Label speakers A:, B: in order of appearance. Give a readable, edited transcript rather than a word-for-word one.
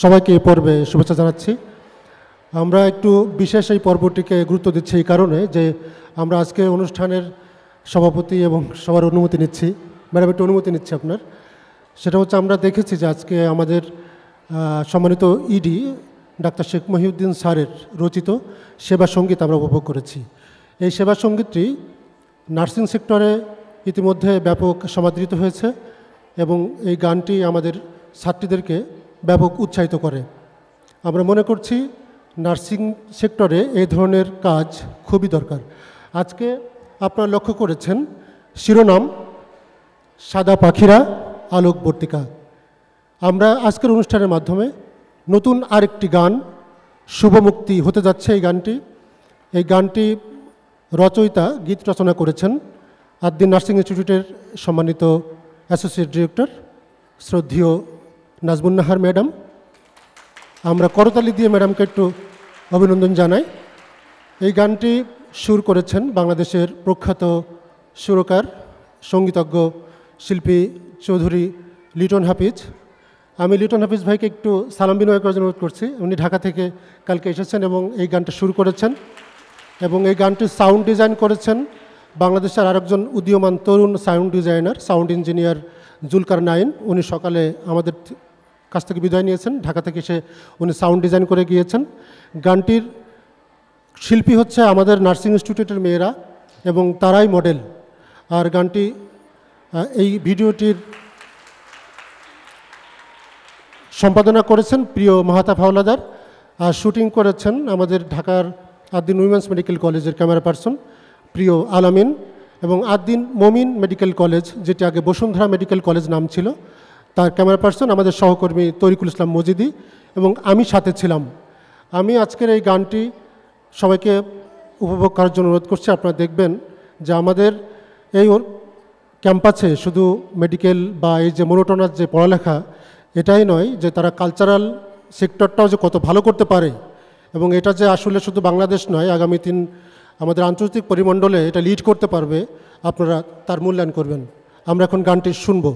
A: সবাইকে এই পর্বে শুভেচ্ছা জানাচ্ছি। আমরা একটু বিশেষ এই পর্বটিকে গুরুত্ব দিচ্ছি এই কারণে যে আমরা আজকে অনুষ্ঠানের সভাপতি এবং সবার অনুমতি নিচ্ছি। ম্যাডাম একটু অনুমতি নিচ্ছি আপনার। সেটা হচ্ছে আমরা দেখেছি যে আজকে আমাদের সম্মানিত ইডি ডাক্তার শেখ মহিউদ্দিন স্যারের রচিত সেবা সঙ্গীত আমরা উপভোগ করেছি। এই সেবা সঙ্গীতটি নার্সিং সেক্টরে ইতিমধ্যে ব্যাপক সমাদৃত হয়েছে এবং এই গানটি আমাদের ছাত্রীদেরকে ব্যাপক উৎসাহিত করে। আমরা মনে করছি নার্সিং সেক্টরে এই ধরনের কাজ খুবই দরকার। আজকে আপনারা লক্ষ্য করেছেন শিরোনাম সাদা পাখিরা আলোকবর্তিকা। আমরা আজকের অনুষ্ঠানের মাধ্যমে নতুন আরেকটি গান শুভমুক্তি হতে যাচ্ছে। এই গানটি রচয়িতা গীত রচনা করেছেন আদ্দিন নার্সিং ইনস্টিটিউটের সম্মানিত অ্যাসোসিয়েট ডিরেক্টর শ্রদ্ধেয় নাজমুন নাহার ম্যাডাম। আমরা করতালি দিয়ে ম্যাডামকে একটু অভিনন্দন জানাই। এই গানটি সুর করেছেন বাংলাদেশের প্রখ্যাত সুরকার সঙ্গীতজ্ঞ শিল্পী চৌধুরী লিটন হাফিজ। আমি লিটন হাফিজ ভাইকে একটু সালাম বিনিময় করার জন্য অনুরোধ করছি। উনি ঢাকা থেকে কালকে এসেছেন এবং এই গানটা সুর করেছেন এবং এই গানটির সাউন্ড ডিজাইন করেছেন বাংলাদেশের আরেকজন উদীয়মান তরুণ sound designer, sound engineer Zulkar Nain. উনি সকালে আমাদের কাছ থেকে বিদায় নিয়েছেন, ঢাকা থেকে এসে উনি সাউন্ড ডিজাইন করে গিয়েছেন। গানটির শিল্পী হচ্ছে আমাদের নার্সিং ইনস্টিটিউটের মেয়েরা এবং তারাই মডেল। আর গানটি এই ভিডিওটির সম্পাদনা করেছেন প্রিয় মাহাতাব হাওলাদার আর শুটিং করেছেন আমাদের ঢাকার আদ্দিন উইমেন্স মেডিকেল কলেজের ক্যামেরা পার্সন প্রিয় আলামিন এবং আদ্দিন মমিন মেডিকেল কলেজ, যেটি আগে বসুন্ধরা মেডিকেল কলেজ নাম ছিল, তার ক্যামেরা পার্সন আমাদের সহকর্মী তরিকুল ইসলাম মজিদি এবং আমি সাথে ছিলাম। আমি আজকের এই গানটি সবাইকে উপভোগ করার জন্য অনুরোধ করছি। আপনারা দেখবেন যে আমাদের এই ক্যাম্পাসে শুধু মেডিকেল বা এই যে মোনোটোনাস যে পড়ালেখা এটাই নয়, যে তারা কালচারাল সেক্টরটাও যে কত ভালো করতে পারে এবং এটা যে আসলে শুধু বাংলাদেশ নয়, আগামী দিন আমাদের আন্তর্জাতিক পরিমণ্ডলে এটা লিড করতে পারবে, আপনারা তার মূল্যায়ন করবেন। আমরা এখন গানটি শুনবো।